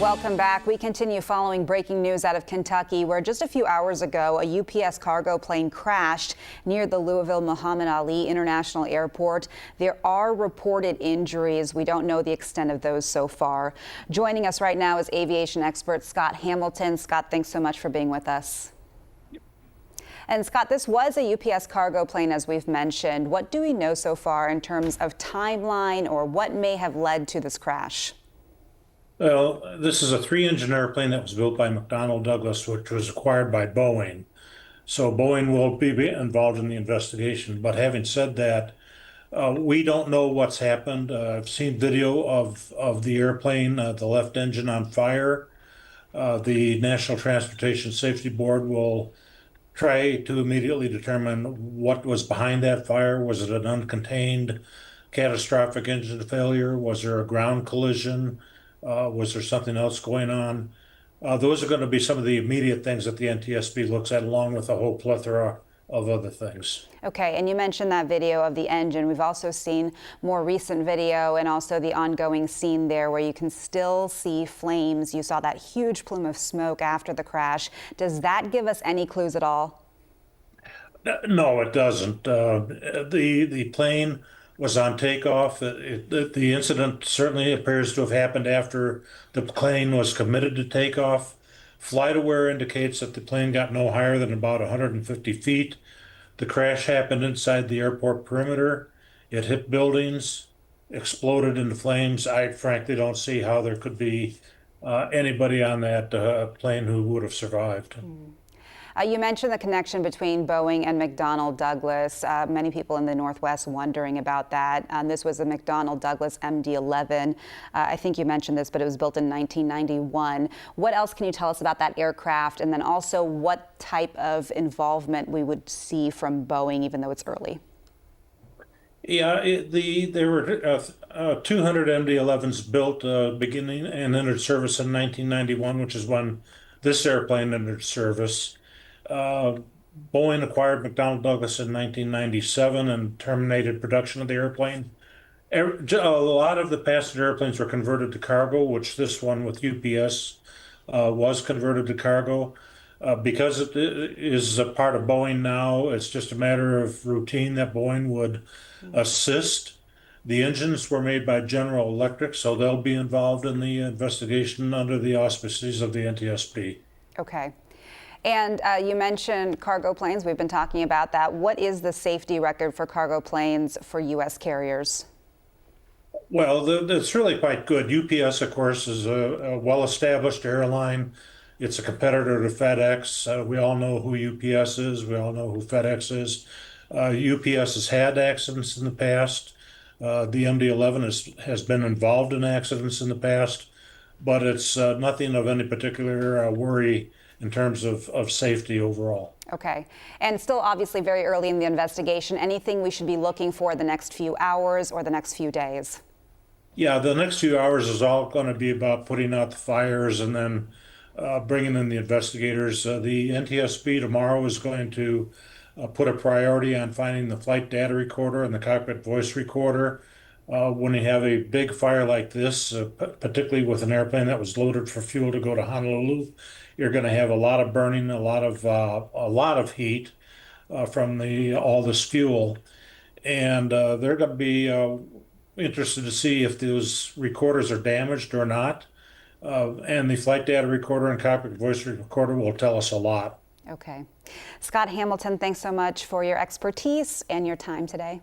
Welcome back. We continue following breaking news out of Kentucky, where just a few hours ago, a UPS cargo plane crashed near the Louisville Muhammad Ali International Airport. There are reported injuries. We don't know the extent of those so far. Joining us right now is aviation expert Scott Hamilton. Scott, thanks so much for being with us. And Scott, this was a UPS cargo plane, as we've mentioned. What do we know so far in terms of timeline or what may have led to this crash? Well, this is a three-engine airplane that was built by McDonnell Douglas, which was acquired by Boeing. So Boeing will be involved in the investigation. But having said that, we don't know what's happened. I've seen video of the airplane, the left engine on fire. The National Transportation Safety Board will try to immediately determine what was behind that fire. Was it an uncontained catastrophic engine failure? Was there a ground collision? Was there something else going on? Those are going to be some of the immediate things that the NTSB looks at, along with a whole plethora of other things. Okay, and you mentioned that video of the engine. We've also seen more recent video and also the ongoing scene there where you can still see flames. You saw that huge plume of smoke after the crash. Does that give us any clues at all? No, it doesn't. The plane was on takeoff. The incident certainly appears to have happened after the plane was committed to takeoff. FlightAware indicates that the plane got no higher than about 150 feet. The crash happened inside the airport perimeter. It hit buildings, exploded into flames. I frankly don't see how there could be anybody on that plane who would have survived. You mentioned the connection between Boeing and McDonnell Douglas. Many people in the Northwest wondering about that. This was a McDonnell Douglas MD-11. I think you mentioned this, but it was built in 1991. What else can you tell us about that aircraft? And then also what type of involvement we would see from Boeing, even though it's early? Yeah, there were 200 MD-11s built beginning and entered service in 1991, which is when this airplane entered service. Boeing acquired McDonnell Douglas in 1997 and terminated production of the airplane. A lot of the passenger airplanes were converted to cargo, which this one with UPS was converted to cargo. Because it is a part of Boeing now, it's just a matter of routine that Boeing would assist. The engines were made by General Electric, so they'll be involved in the investigation under the auspices of the NTSB. Okay. And you mentioned cargo planes. We've been talking about that. What is the safety record for cargo planes for U.S. carriers? Well, it's really quite good. UPS, of course, is a well-established airline. It's a competitor to FedEx. We all know who UPS is. We all know who FedEx is. UPS has had accidents in the past. The MD-11 has been involved in accidents in the past, but it's nothing of any particular worry in terms of safety overall. Okay. And still obviously very early in the investigation. Anything we should be looking for the next few hours or the next few days? Yeah, the next few hours is all going to be about putting out the fires and then bringing in the investigators. The NTSB tomorrow is going to put a priority on finding the flight data recorder and the cockpit voice recorder. When you have a big fire like this, particularly with an airplane that was loaded for fuel to go to Honolulu, you're going to have a lot of burning, a lot of heat from all this fuel, and they're going to be interested to see if those recorders are damaged or not. And the flight data recorder and cockpit voice recorder will tell us a lot. Okay. Scott Hamilton, thanks so much for your expertise and your time today.